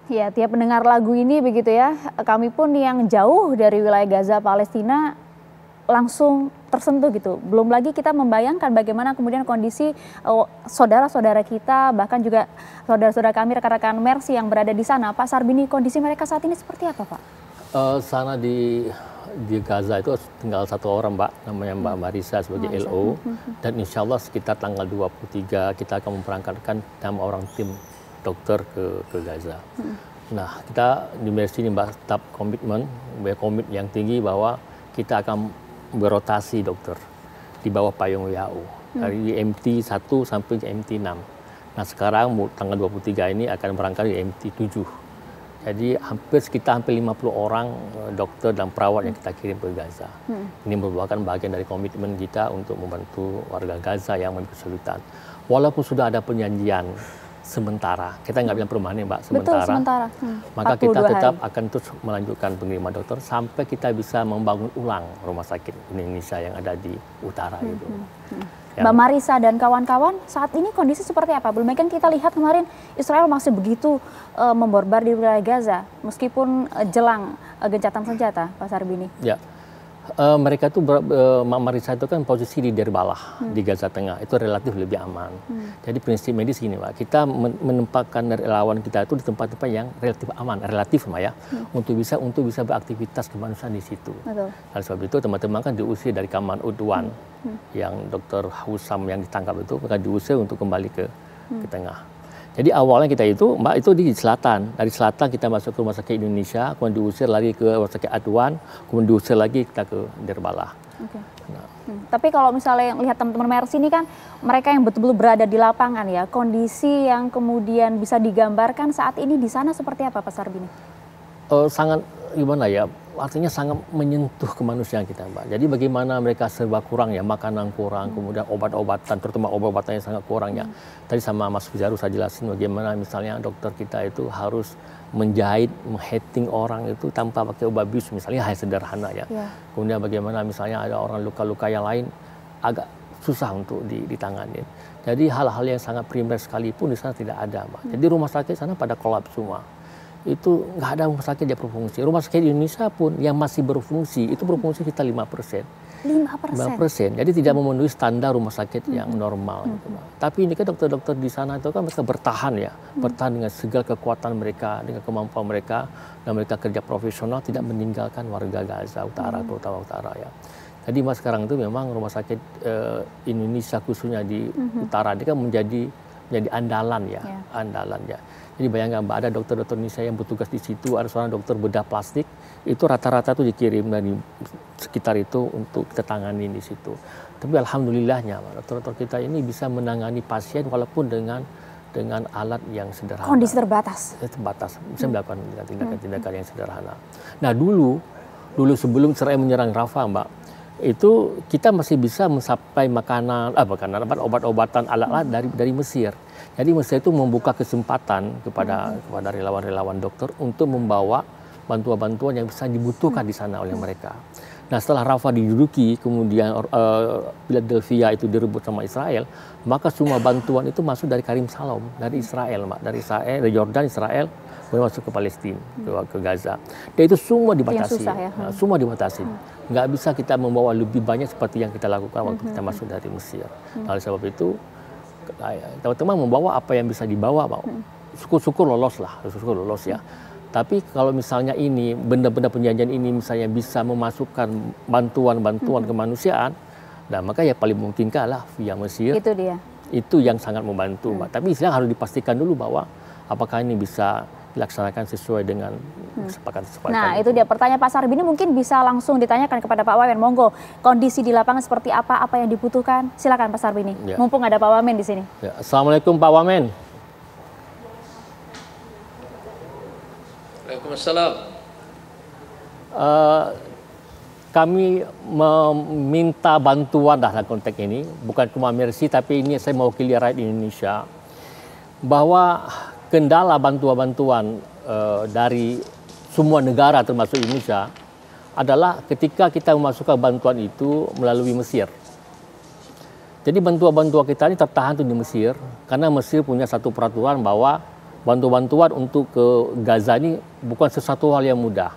Ya, tiap mendengar lagu ini begitu ya, kami pun yang jauh dari wilayah Gaza, Palestina langsung tersentuh gitu. Belum lagi kita membayangkan bagaimana kemudian kondisi saudara-saudara kita, bahkan juga saudara-saudara kami, rekan-rekan Mercy yang berada di sana. Pak Sarbini, kondisi mereka saat ini seperti apa, Pak? Sana di Gaza itu tinggal satu orang, Mbak, namanya Mbak Marisa sebagai LO. Dan insya Allah sekitar tanggal 23 kita akan memberangkatkan 6 orang tim dokter ke Gaza. Nah, kita di Mercy ini, Mbak, tetap komit yang tinggi bahwa kita akan berotasi dokter di bawah payung WHO dari MT 1 sampai MT 6. Nah, sekarang tanggal 23 ini akan berangkat di MT 7. Jadi sekitar hampir 50 orang dokter dan perawat yang kita kirim ke Gaza. Ini merupakan bagian dari komitmen kita untuk membantu warga Gaza yang memiliki kesulitan. Walaupun sudah ada perjanjian sementara, kita nggak bilang perumahan, Mbak, sementara. Betul, sementara. Maka kita tetap akan terus melanjutkan pengiriman dokter sampai kita bisa membangun ulang rumah sakit Indonesia yang ada di utara itu. Mbak Marisa dan kawan-kawan, saat ini kondisi seperti apa? Belum kan kita lihat kemarin Israel masih begitu membombardir wilayah Gaza, meskipun jelang gencatan senjata, Pak Sarbini. Ya. Mereka tuh Mbak Marisa itu kan posisi di Derbalah di Gaza Tengah, itu relatif lebih aman. Jadi prinsip medis gini, Pak, kita menempatkan relawan kita itu di tempat-tempat yang relatif aman, relatif, Mbak, ya, untuk bisa beraktivitas kemanusiaan di situ. Oleh sebab itu teman-teman kan diusir dari Kaman Udwan yang Dr. Husam yang ditangkap itu, maka diusir untuk kembali ke tengah. Jadi awalnya kita itu, Mbak, itu di selatan. Dari selatan kita masuk ke rumah sakit Indonesia, kemudian diusir lagi ke rumah sakit Adwan, kemudian diusir lagi kita ke Derbalah. Nah. Tapi kalau misalnya lihat teman-teman Mercy ini kan, mereka yang betul-betul berada di lapangan ya, kondisi yang kemudian bisa digambarkan saat ini di sana seperti apa, Pak Sarbini? Sangat gimana ya, artinya sangat menyentuh kemanusiaan kita, Mbak. Jadi bagaimana mereka serba kurang ya, makanan kurang, kemudian obat-obatan, terutama obat-obatan yang sangat kurang ya. Tadi sama Mas Fizaru saya jelasin bagaimana misalnya dokter kita itu harus menjahit, mengheting orang itu tanpa pakai obat bius, misalnya hal sederhana ya. Kemudian bagaimana misalnya ada orang luka-luka yang lain agak susah untuk ditangani. Jadi hal-hal yang sangat primer sekalipun di sana tidak ada, Mbak. Jadi rumah sakit sana pada kolaps semua. Itu nggak ada rumah sakit yang berfungsi. Rumah sakit di Indonesia pun yang masih berfungsi, itu berfungsi kita 5%. 5%. Jadi tidak memenuhi standar rumah sakit yang normal. Gitu. Tapi ini kan dokter-dokter di sana itu kan mereka bertahan ya. Bertahan dengan segala kekuatan mereka, dengan kemampuan mereka. Dan mereka kerja profesional, tidak meninggalkan warga Gaza Utara, terutama Utara ya. Jadi Mas sekarang itu memang rumah sakit Indonesia khususnya di Utara ini kan menjadi andalan ya. Andalan ya. Jadi bayangkan, Mbak, ada dokter-dokter Indonesia yang bertugas di situ, ada seorang dokter bedah plastik, itu rata-rata tuh dikirim dari sekitar itu untuk kita tangani di situ. Tapi alhamdulillahnya, dokter-dokter kita ini bisa menangani pasien walaupun dengan alat yang sederhana. Kondisi terbatas. Terbatas, bisa melakukan tindakan-tindakan yang sederhana. Nah dulu sebelum Israel menyerang Rafah, Mbak, itu kita masih bisa mensuplai makanan, obat-obatan, alat-alat dari Mesir. Jadi Mesir itu membuka kesempatan kepada relawan-relawan dokter untuk membawa bantuan-bantuan yang bisa dibutuhkan di sana oleh mereka. Nah setelah Rafah diduduki, kemudian Philadelphia itu direbut sama Israel, maka semua bantuan itu masuk dari Karim Shalom, dari Israel, Mbak, dari Jordan, Israel, kemudian masuk ke Palestina, ke Gaza. Dan itu semua dibatasi, semua dibatasi. Nggak bisa kita membawa lebih banyak seperti yang kita lakukan waktu kita masuk dari Mesir. Oleh sebab itu, teman-teman membawa apa yang bisa dibawa, Pak. Syukur-syukur lolos ya. Tapi kalau misalnya ini benda-benda perjanjian ini misalnya bisa memasukkan bantuan kemanusiaan, nah maka ya paling mungkinkah lah via Mesir. Itu dia. Itu yang sangat membantu, Mbak. Tapi istilahnya harus dipastikan dulu bahwa apakah ini bisa dilaksanakan sesuai dengan kesepakatan. Nah, itu dia pertanyaan Pak Sarbini, mungkin bisa langsung ditanyakan kepada Pak Wamen. Monggo, kondisi di lapangan seperti apa yang dibutuhkan? Silakan Pak Sarbini. Ya. Mumpung ada Pak Wamen di sini. Ya. Assalamualaikum Pak Wamen. Waalaikumsalam. Kami meminta bantuan dalam konteks ini, bukan cuma Mercy, tapi ini saya mewakili rakyat Indonesia, bahwa kendala bantuan-bantuan dari semua negara termasuk Indonesia adalah ketika kita memasukkan bantuan itu melalui Mesir. Jadi bantuan-bantuan kita ini tertahan tuh di Mesir karena Mesir punya satu peraturan bahwa bantuan untuk ke Gaza ini bukan sesuatu hal yang mudah.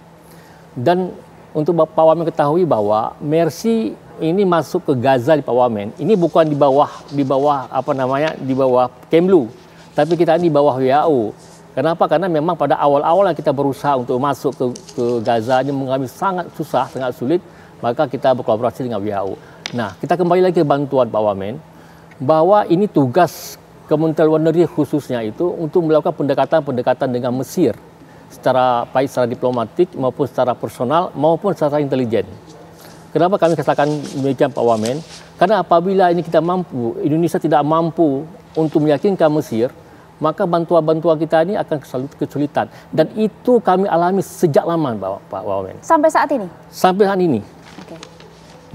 Dan untuk Pak Wamen ketahui bahwa Mercy ini masuk ke Gaza di Pak Wamen, ini bukan di bawah apa namanya, di bawah Kemlu, tapi kita di bawah WHO. Kenapa? Karena memang pada awal-awal kita berusaha untuk masuk ke Gaza ini mengalami sangat susah, sangat sulit, maka kita berkolaborasi dengan WHO. Nah, kita kembali lagi ke bantuan Pak Wamen, bahwa ini tugas Kementerian Luar Negeri khususnya itu untuk melakukan pendekatan-pendekatan dengan Mesir, baik secara diplomatik maupun secara personal maupun secara intelijen. Kenapa kami katakan demikian Pak Wamen? Karena apabila ini kita mampu, Indonesia tidak mampu untuk meyakinkan Mesir, maka bantuan-bantuan kita ini akan kesulitan. Dan itu kami alami sejak lama Pak Wamen. Sampai saat ini? Sampai saat ini. Okay.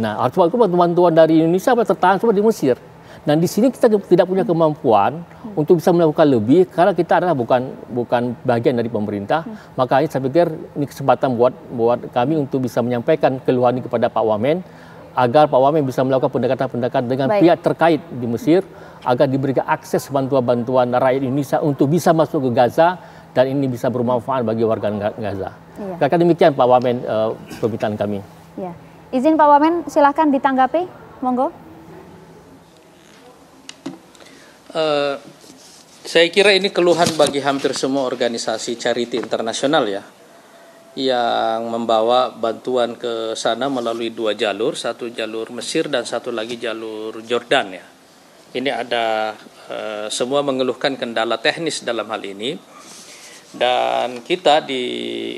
Nah, artinya bantuan dari Indonesia tertahan semua di Mesir. Dan di sini kita tidak punya kemampuan untuk bisa melakukan lebih karena kita adalah bukan bagian dari pemerintah. Makanya saya pikir ini kesempatan buat kami untuk bisa menyampaikan keluhan ini kepada Pak Wamen agar Pak Wamen bisa melakukan pendekatan-pendekatan dengan pihak terkait di Mesir agar diberikan akses bantuan-bantuan rakyat Indonesia untuk bisa masuk ke Gaza dan ini bisa bermanfaat bagi warga Gaza. Iya. Karena demikian Pak Wamen permintaan kami. Iya. Izin Pak Wamen silahkan ditanggapi, monggo. Saya kira ini keluhan bagi hampir semua organisasi charity internasional ya, yang membawa bantuan ke sana melalui dua jalur, satu jalur Mesir dan satu lagi jalur Jordan ya. Ini ada semua mengeluhkan kendala teknis dalam hal ini, dan kita di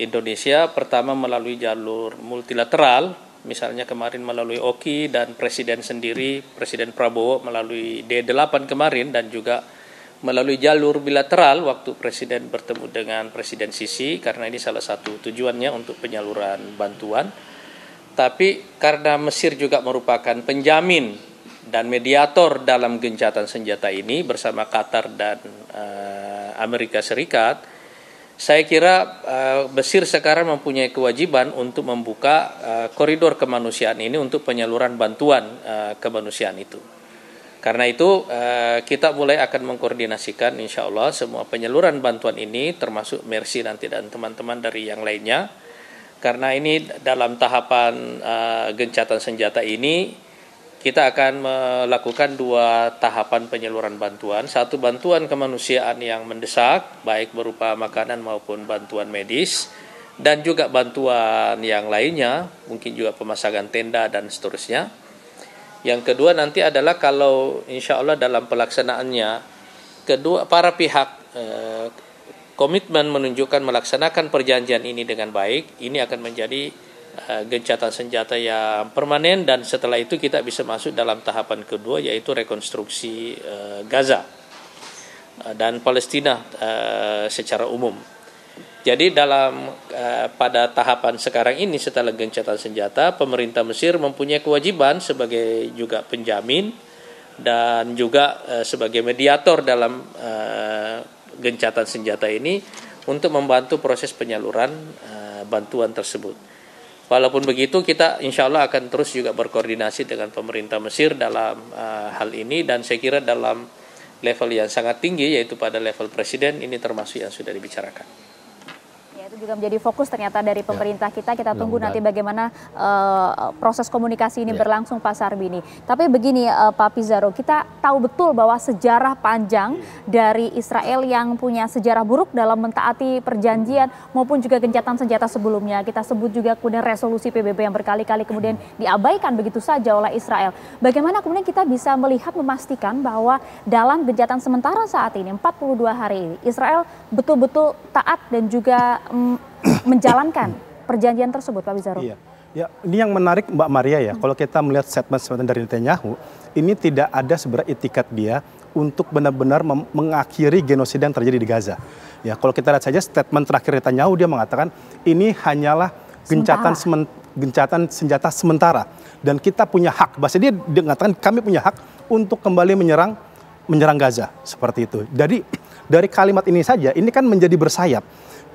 Indonesia pertama melalui jalur multilateral. Misalnya kemarin melalui OKI dan Presiden sendiri, Presiden Prabowo melalui D8 kemarin dan juga melalui jalur bilateral waktu Presiden bertemu dengan Presiden Sisi karena ini salah satu tujuannya untuk penyaluran bantuan. Tapi karena Mesir juga merupakan penjamin dan mediator dalam gencatan senjata ini bersama Qatar dan Amerika Serikat, saya kira Mesir sekarang mempunyai kewajiban untuk membuka koridor kemanusiaan ini untuk penyaluran bantuan kemanusiaan itu. Karena itu kita mulai akan mengkoordinasikan insya Allah semua penyaluran bantuan ini termasuk Mercy nanti dan teman-teman dari yang lainnya. Karena ini dalam tahapan gencatan senjata ini kita akan melakukan dua tahapan penyaluran bantuan. Satu, bantuan kemanusiaan yang mendesak, baik berupa makanan maupun bantuan medis, dan juga bantuan yang lainnya, mungkin juga pemasangan tenda dan seterusnya. Yang kedua nanti adalah kalau insya Allah dalam pelaksanaannya, para pihak komitmen menunjukkan melaksanakan perjanjian ini dengan baik, ini akan menjadi gencatan senjata yang permanen dan setelah itu kita bisa masuk dalam tahapan kedua yaitu rekonstruksi Gaza dan Palestina secara umum. Jadi pada tahapan sekarang ini setelah gencatan senjata, pemerintah Mesir mempunyai kewajiban sebagai juga penjamin dan juga sebagai mediator dalam gencatan senjata ini untuk membantu proses penyaluran bantuan tersebut. Walaupun begitu kita insya Allah akan terus juga berkoordinasi dengan pemerintah Mesir dalam hal ini dan saya kira dalam level yang sangat tinggi yaitu pada level presiden ini termasuk yang sudah dibicarakan. Itu juga menjadi fokus ternyata dari pemerintah kita tunggu nanti bagaimana proses komunikasi ini berlangsung Pak Sarbini. Tapi begini Pak Pizarro, kita tahu betul bahwa sejarah panjang dari Israel yang punya sejarah buruk dalam mentaati perjanjian maupun juga gencatan senjata sebelumnya. Kita sebut juga kemudian resolusi PBB yang berkali-kali kemudian diabaikan begitu saja oleh Israel. Bagaimana kemudian kita bisa melihat memastikan bahwa dalam gencatan sementara saat ini 42 hari ini Israel betul-betul taat dan juga menjalankan perjanjian tersebut, Pak Pizarro? Iya. Ya, ini yang menarik Mbak Maria ya. Kalau kita melihat statement dari Netanyahu, ini tidak ada sebenarnya itikat dia untuk benar-benar mengakhiri genosida yang terjadi di Gaza. Ya, kalau kita lihat saja statement terakhir Netanyahu, dia mengatakan ini hanyalah gencatan senjata sementara dan kita punya hak. Bahasa dia mengatakan kami punya hak untuk kembali menyerang Gaza seperti itu. Jadi dari kalimat ini saja, ini kan menjadi bersayap.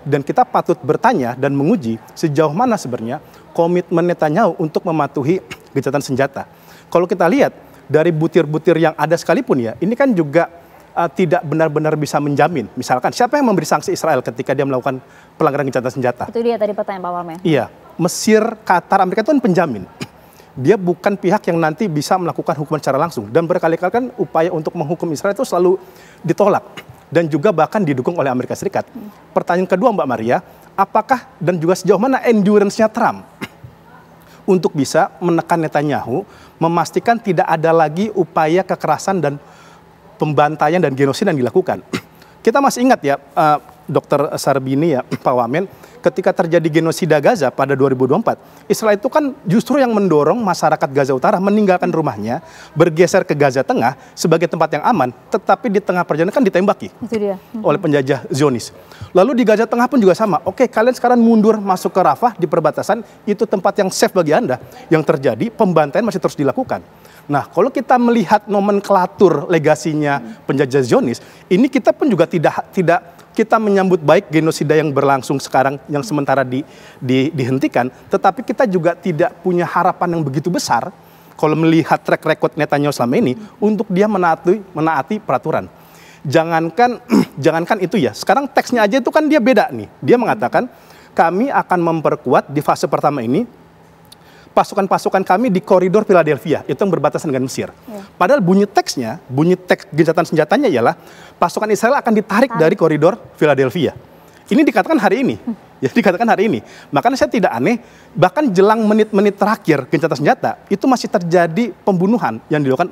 Dan kita patut bertanya dan menguji sejauh mana sebenarnya komitmen Netanyahu untuk mematuhi gencatan senjata. Kalau kita lihat dari butir-butir yang ada sekalipun ya, ini kan juga tidak benar-benar bisa menjamin. Misalkan siapa yang memberi sanksi Israel ketika dia melakukan pelanggaran gencatan senjata? Itu dia tadi pertanyaan Pak Wamen. Iya, Mesir, Qatar, Amerika itu kan penjamin. Dia bukan pihak yang nanti bisa melakukan hukuman secara langsung. Dan berkali-kali kan upaya untuk menghukum Israel itu selalu ditolak. Dan juga bahkan didukung oleh Amerika Serikat. Pertanyaan kedua Mbak Maria, apakah dan juga sejauh mana endurance-nya Trump untuk bisa menekan Netanyahu, memastikan tidak ada lagi upaya kekerasan dan pembantaian dan genosida yang dilakukan. Kita masih ingat ya, Dr. Sarbini ya, Pak Wamen, ketika terjadi genosida Gaza pada 2024, Israel itu kan justru yang mendorong masyarakat Gaza Utara meninggalkan rumahnya, bergeser ke Gaza Tengah sebagai tempat yang aman, tetapi di tengah perjalanan kan ditembaki oleh penjajah Zionis. Lalu di Gaza Tengah pun juga sama. Oke, kalian sekarang mundur masuk ke Rafah di perbatasan, itu tempat yang safe bagi Anda. Yang terjadi, pembantaian masih terus dilakukan. Nah, kalau kita melihat nomenklatur legasinya penjajah Zionis, ini kita pun juga tidak kita menyambut baik genosida yang berlangsung sekarang yang sementara dihentikan, tetapi kita juga tidak punya harapan yang begitu besar kalau melihat track record Netanyahu selama ini untuk dia menaati peraturan. Jangankan itu ya, sekarang teksnya aja itu kan dia beda nih. Dia mengatakan kami akan memperkuat di fase pertama ini pasukan-pasukan kami di koridor Philadelphia, itu yang berbatasan dengan Mesir. Padahal bunyi teks gencatan senjatanya ialah pasukan Israel akan ditarik dari koridor Philadelphia. Ini dikatakan hari ini. Ya, dikatakan hari ini. Makanya saya tidak aneh, bahkan jelang menit-menit terakhir gencatan senjata, itu masih terjadi pembunuhan yang dilakukan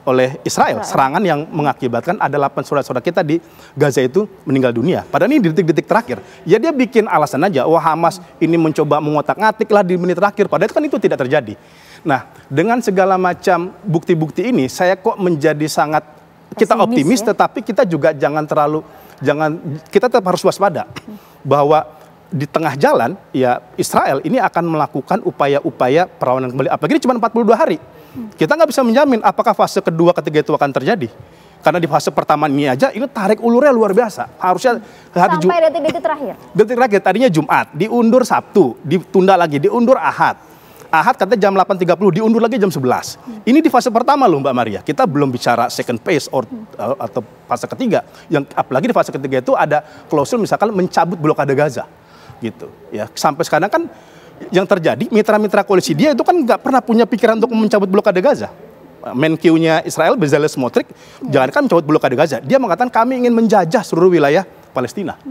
oleh Israel. Serangan yang mengakibatkan ada 8 saudara-saudara kita di Gaza itu meninggal dunia. Padahal ini di detik-detik terakhir. Ya dia bikin alasan aja, wah Hamas ini mencoba mengotak-ngatik lah di menit terakhir. Padahal kan itu tidak terjadi. Nah, dengan segala macam bukti-bukti ini, saya kok menjadi sangat, kita optimis, ya? Tetapi kita juga kita tetap harus waspada bahwa di tengah jalan, ya Israel ini akan melakukan upaya-upaya perlawanan kembali. Apalagi ini cuma 42 hari. Kita nggak bisa menjamin apakah fase kedua, ketiga itu akan terjadi. Karena di fase pertama ini aja, ini tarik ulurnya luar biasa. Harusnya hari sampai detik-detik terakhir. Detik terakhir, tadinya Jumat, diundur Sabtu, ditunda lagi, diundur Ahad. Ahad katanya jam 8.30, diundur lagi jam 11. Ini di fase pertama loh Mbak Maria. Kita belum bicara second phase atau fase ketiga. Yang apalagi di fase ketiga itu ada klausul misalkan mencabut blokade Gaza. Gitu ya, sampai sekarang kan yang terjadi mitra-mitra koalisi dia itu kan nggak pernah punya pikiran untuk mencabut blokade Gaza. Menq-nya Israel Bezalel Smotrich jangankan mencabut blokade Gaza, dia mengatakan kami ingin menjajah seluruh wilayah Palestina.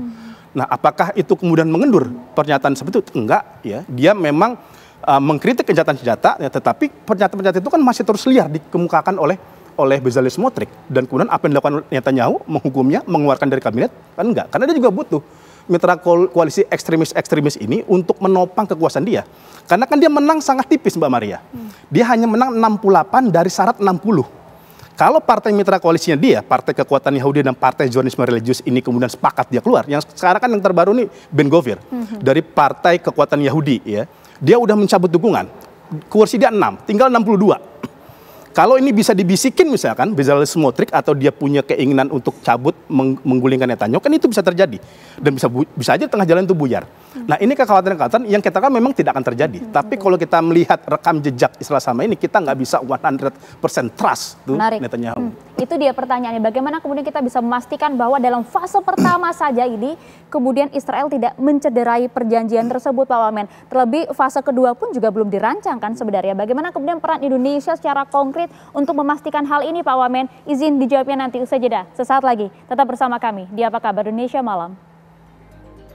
Nah, apakah itu kemudian mengendur pernyataan seperti itu? Enggak ya, dia memang mengkritik gencatan senjata ya, tetapi pernyataan-pernyataan itu kan masih terus liar dikemukakan oleh Bezalel Smotrich, dan kemudian apa yang dilakukan Netanyahu, menghukumnya, mengeluarkan dari kabinet kan enggak, karena dia juga butuh mitra koalisi ekstremis ini untuk menopang kekuasaan dia. Karena kan dia menang sangat tipis Mbak Maria. Dia hanya menang 68 dari syarat 60. Kalau partai mitra koalisinya dia, Partai Kekuatan Yahudi dan Partai Zionisme Religius ini kemudian sepakat dia keluar. Yang sekarang kan yang terbaru nih Ben Gvir dari Partai Kekuatan Yahudi ya. Dia udah mencabut dukungan. Kursi dia 6, tinggal 62. Kalau ini bisa dibisikin misalkan Bezalel Smotrich atau dia punya keinginan untuk cabut menggulingkan Netanyahu, kan itu bisa terjadi dan bisa aja tengah jalan itu buyar. Nah, ini kekhawatiran-kekhawatiran yang kita kan memang tidak akan terjadi. Tapi kalau kita melihat rekam jejak Israel sama ini, kita nggak bisa 100% trust tuh Netanyahu. Itu dia pertanyaannya, bagaimana kemudian kita bisa memastikan bahwa dalam fase pertama saja ini kemudian Israel tidak mencederai perjanjian tersebut Pak Wamen. Terlebih fase kedua pun juga belum dirancangkan sebenarnya. Bagaimana kemudian peran Indonesia secara konkret untuk memastikan hal ini Pak Wamen? Izin dijawabnya nanti usai jeda. Sesaat lagi tetap bersama kami di Apa Kabar Indonesia Malam.